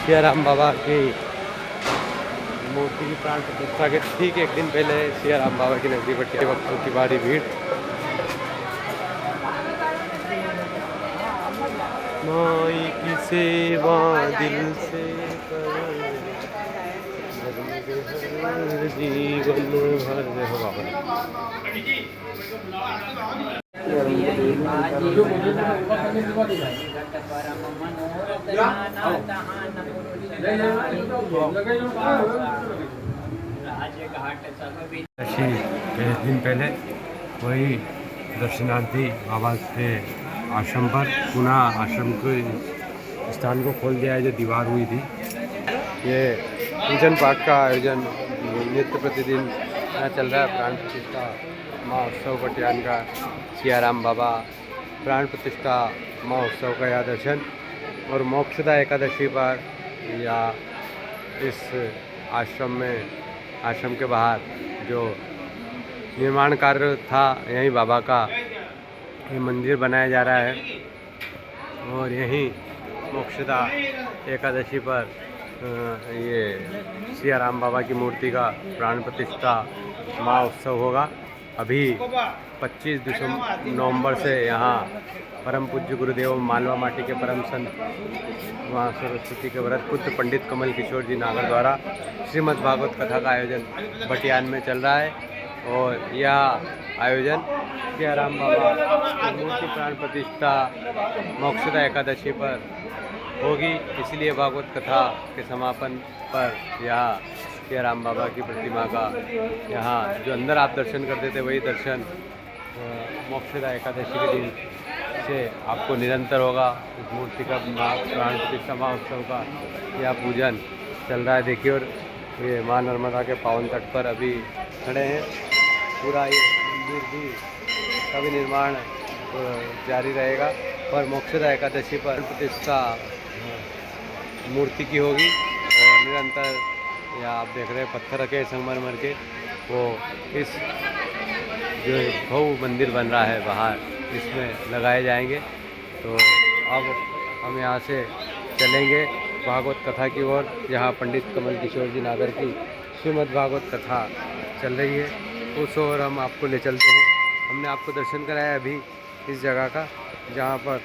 सियाराम बाबा की मूर्ति की प्राण प्रतिष्ठा के ठीक एक दिन पहले सियाराम बाबा की नगरी बटिया भक्तों की भारी भीड़। माई की सेवा दिल से करो, जीवन भर हो बाबा। एक दिन पहले वही दर्शनार्थी बाबा के आश्रम पर पुनः आश्रम के स्थान को खोल दिया है जो दीवार हुई थी। ये पूजन पाठ का आयोजन नित्य प्रतिदिन यहाँ चल रहा है। प्राण प्रतिष्ठा महोत्सव बटियान का सियाराम बाबा प्राण प्रतिष्ठा महोत्सव का यह दर्शन और मोक्षदा एकादशी पर या इस आश्रम के बाहर जो निर्माण कार्य था यहीं बाबा का ये मंदिर बनाया जा रहा है और यहीं मोक्षदा एकादशी पर ये सियाराम बाबा की मूर्ति का प्राण प्रतिष्ठा महोत्सव होगा। अभी 25 नवंबर से यहाँ परम पूज्य गुरुदेव मालवा माटी के परम संत वहाँ सरस्वती के व्रत पुत्र पंडित कमल किशोर जी नागर द्वारा श्रीमद् भागवत कथा का आयोजन बटियान में चल रहा है और यह आयोजन सियाराम बाबा की मूर्ति प्राण प्रतिष्ठा मोक्षदा एकादशी पर होगी। इसलिए भागवत कथा के समापन पर यहाँ सियाराम बाबा की प्रतिमा का यहाँ जो अंदर आप दर्शन करते थे वही दर्शन मोक्षदा एकादशी के दिन से आपको निरंतर होगा। इस मूर्ति का प्राण प्रतिष्ठा महोत्सव का यह पूजन चल रहा है। देखिए और ये माँ नर्मदा के पावन तट पर अभी खड़े हैं। पूरा ये मंदिर भी का भी निर्माण जारी रहेगा और मोक्षदा एकादशी पर प्रतिष्ठा मूर्ति की होगी और निरंतर या आप देख रहे हैं पत्थर रखे संगमरमर के वो इस जो भव्य मंदिर बन रहा है बाहर इसमें लगाए जाएंगे। तो अब हम यहाँ से चलेंगे भागवत कथा की ओर जहाँ पंडित कमल किशोर जी नागर की श्रीमद् भागवत कथा चल रही है उस ओर हम आपको ले चलते हैं। हमने आपको दर्शन कराया अभी इस जगह का जहाँ पर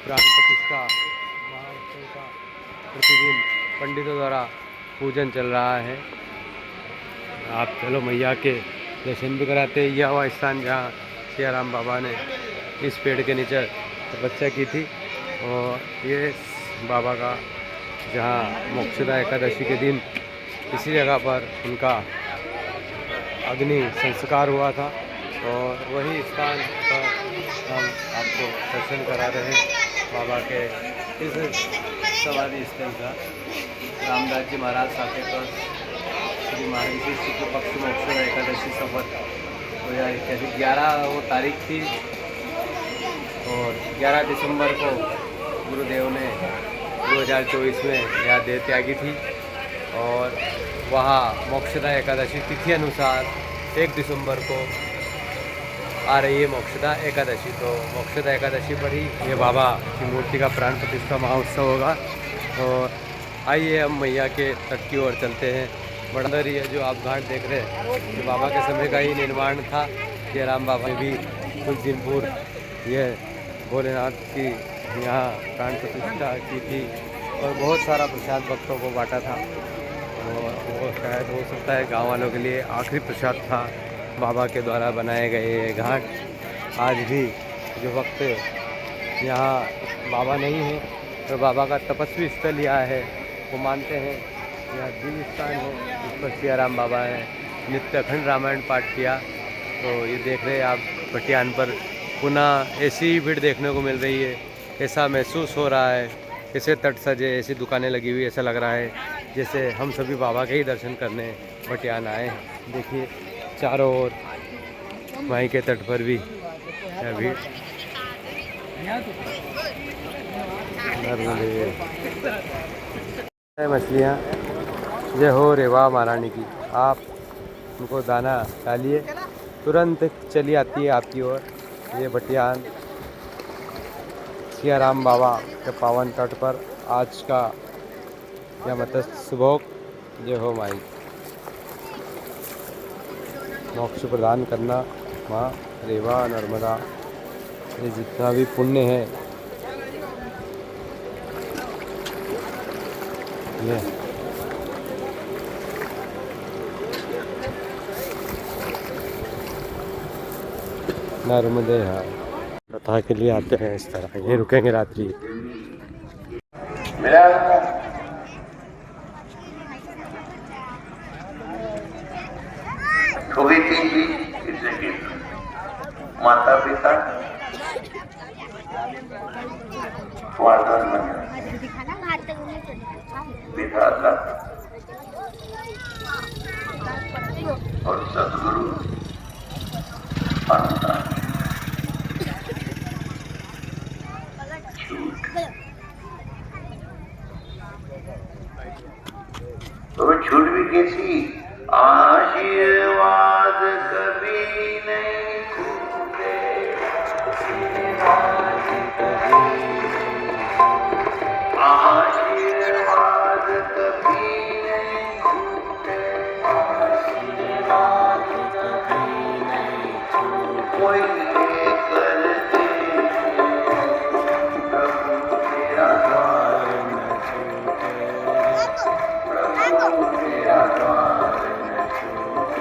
प्राण प्रतिष्ठा महोत्सव का प्रतिदिन पंडितों द्वारा पूजन चल रहा है। आप चलो मैया के दर्शन भी कराते हैं। यह वह स्थान जहाँ सियाराम बाबा ने इस पेड़ के नीचे तपस्या की थी और ये बाबा का जहाँ मोक्षदा एकादशी के दिन इसी जगह पर उनका अग्नि संस्कार हुआ था और वही स्थान पर हम आपको दर्शन करा रहे हैं बाबा के इस समाधि स्थल का। रामदास जी महाराज साकेत श्री महर्षि शुक्ल पक्ष मोक्षदा एकादशी संवत 2021 11 वो तारीख थी और 11 दिसंबर को गुरुदेव ने 2024 में यह देह त्यागी थी और वहाँ मोक्षदा एकादशी तिथि अनुसार 1 दिसंबर को आ रही है मोक्षदा एकादशी। तो मोक्षदा एकादशी पर ही ये बाबा की मूर्ति का प्राण प्रतिष्ठा महोत्सव होगा। और आइए हम मैया के तट की ओर चलते हैं। बड़ा ही है जो आप घाट देख रहे हैं कि बाबा के समय का ही निर्माण था। सियाराम बाबा ने भी कुछ दिन पूर्व ये भोलेनाथ की यहाँ प्राण प्रतिष्ठा की थी और बहुत सारा प्रसाद भक्तों को बांटा था और वो शायद हो सकता है गाँव वालों के लिए आखिरी प्रसाद था बाबा के द्वारा बनाए गए ये घाट। आज भी जो वक्त यहाँ बाबा नहीं है तो बाबा का तपस्वी स्थल यहाँ है वो मानते हैं यह दिव्य स्थान है। इस पर सियाराम बाबा है नित्य अखंड रामायण पाठ किया। तो ये देख रहे हैं आप बटियान पर पुनः ऐसी भीड़ देखने को मिल रही है। ऐसा महसूस हो रहा है ऐसे तट सजे ऐसी दुकानें लगी हुई ऐसा लग रहा है जैसे हम सभी बाबा के ही दर्शन करने बटियान आए हैं। देखिए चारों ओर वहीं के तट पर भी भीड़ मछलियाँ जय हो रे वाह महारानी की। आप उनको दाना डालिए तुरंत चली आती है आपकी ओर। ये बटियान सियाराम बाबा के पावन तट पर आज का या मत्स्य सुभोग जय हो माई। मोक्ष प्रदान करना माँ रेवा नर्मदा, ये जितना भी पुण्य है ये नर्मदे है। कथा के लिए आते हैं इस तरह, ये रुकेंगे रात्रि। माता पिता विधाता और सदगुरु तो छूट भी कैसी। आशीर्वाद कभी नहीं छूटे, आशीर्वाद कभी नहीं छूटे, कोई लेकर दे प्रभु तेरा द्वार न छूटे, प्रभु तेरा द्वार न छूटे।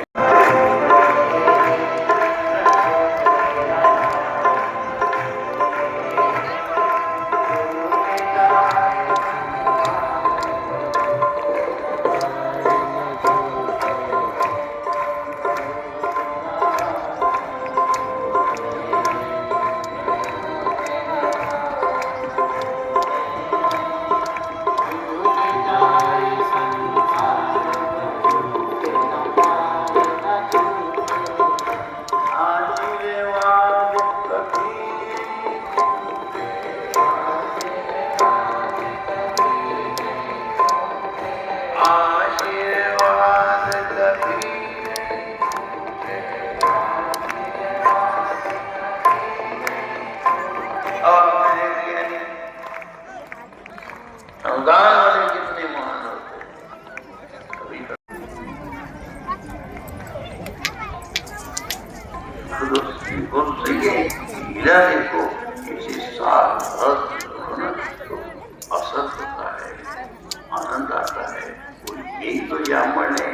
गान वाले कितने महान होते हैं। उससे हीरा देखो किसी साथ असर होता है, आनंद आता है। यही तो जामण है।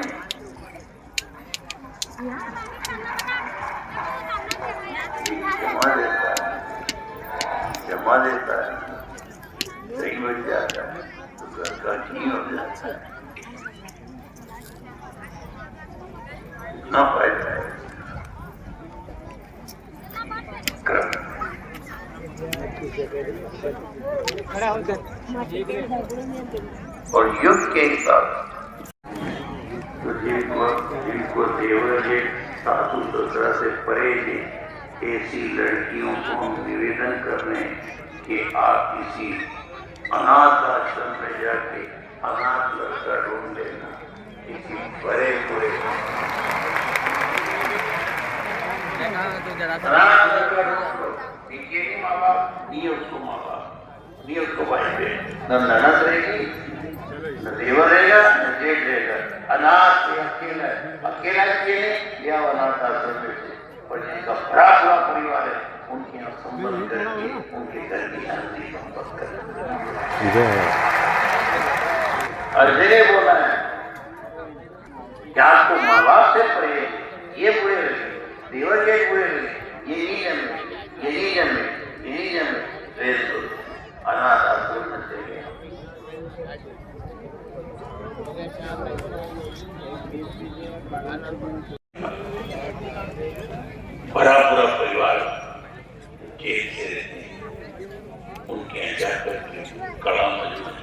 जमा देता है, सही बन जाता है तो घर का घी हो जाता है। इतना फायदा है। और युग के हिसाब तो जिनको देवर है, सासू ससुरा से परे है, ऐसी लड़कियों को हम निवेदन कर रहे हैं कि आप किसी अनाथ आश्रम में जाके अनाथ लड़का ढूंढ लेना, किसी बड़े बुरे माँ बाप नहीं, उसको माँ बाप नहीं, उसको भाई बहन न ननद रहेगी, न देवर रहेगा, न जेठ रहेगा। अनाथ अकेला अकेला अकेले या अनाथ आश्रम में से, और जिनका बड़ा बड़ा परिवार है उनके यहाँ संबंध करके उनके घर की शांति संपर्क करें। अर्जुने बोला है कि आपको माँ बाप से परे ये बुरे लगे, देवर के बुरे लगे, ये नहीं जन्मे, ये नहीं जन्मे, ये नहीं जन्मे, रेस दो अनाथ आश्रम में से गए। बड़ा पूरा परिवार जेल से रहते हैं, उनके यहाँ जाकर कड़ा मजबूत।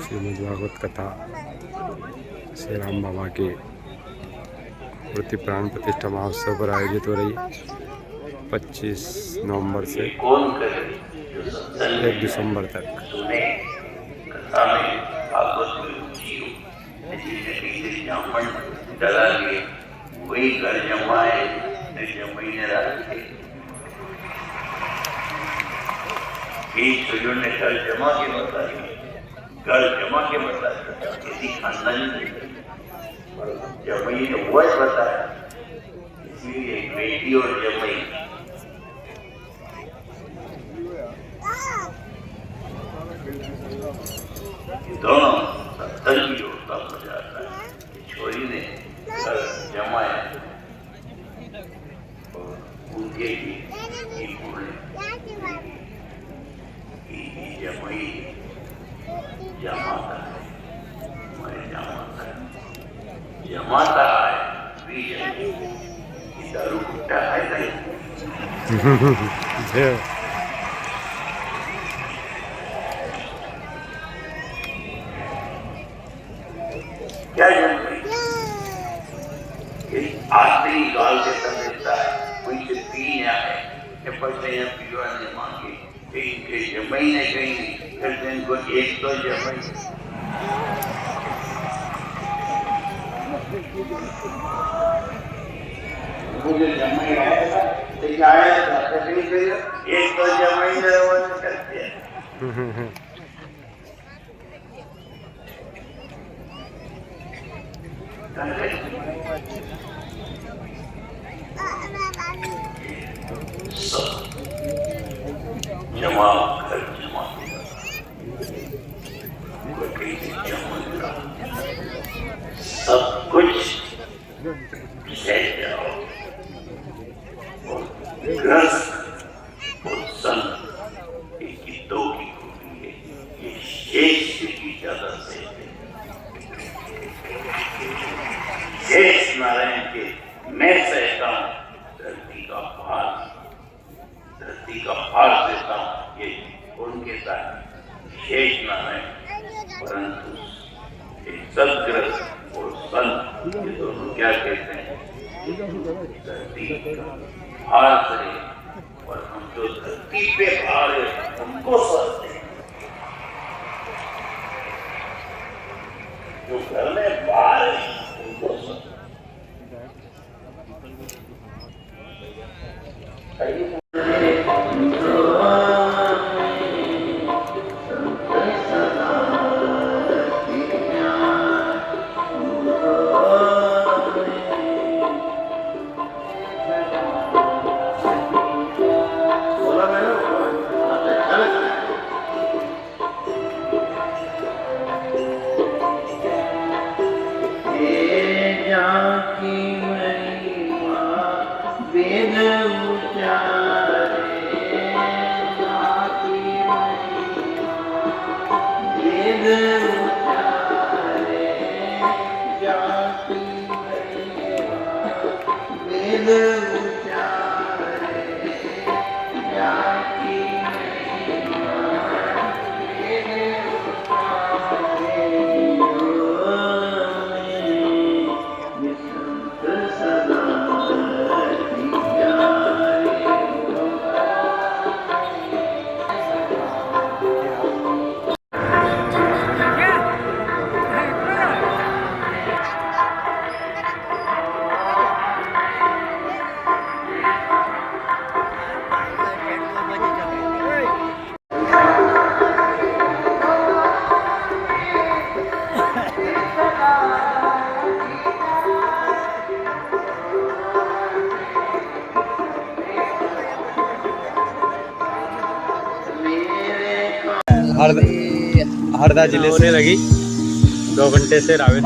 श्रीमद् भागवत कथा श्री राम बाबा के मूर्ति प्राण प्रतिष्ठा महोत्सव पर आयोजित हो रही है 25 नवंबर से 1 दिसंबर तक। वही घर जमाए जमाई ने रखे एक सज्जन ने कर जमा के बता दिए, कर जमा के बता दिया, किसी खानदानी नहीं, और जमई ने वो बताया, इसलिए एक बेटी और जमई दोनों 70 की होता हो जाता है। छोरी ने कर जमाया और उनके की बोले जमई जमाता है, मैं जमाता है, जमाता है बीच दारू कुट्टा है नहीं। क्या जमई आखिरी गाल के समझता है, कोई से पीने आए कि पढ़ते हैं पीवाने मांगे, इनके जमई ने कहीं फिर दिन को एक तो जमई मुझे जमई आएगा तो आएगा एक तो जमई ने वो करते हैं। जमा कर जमा सब कुछ सह जाओ और ग्रस्त और संत एक ही दो की खूबी है, ये शेष की ज्यादा से शेष नारायण के मैं सहता हूँ धरती का भार देता हूँ, ये उनके साथ शेष नारायण। परंतु सदग्रस्त और संत ये दोनों क्या कहते हैं, धरती का भार करें और हम जो धरती पे भार है उनको सहते हैं, जो घर में भार है उनको सहते हैं। हरदा जिले से लगी 2 घंटे से रावेत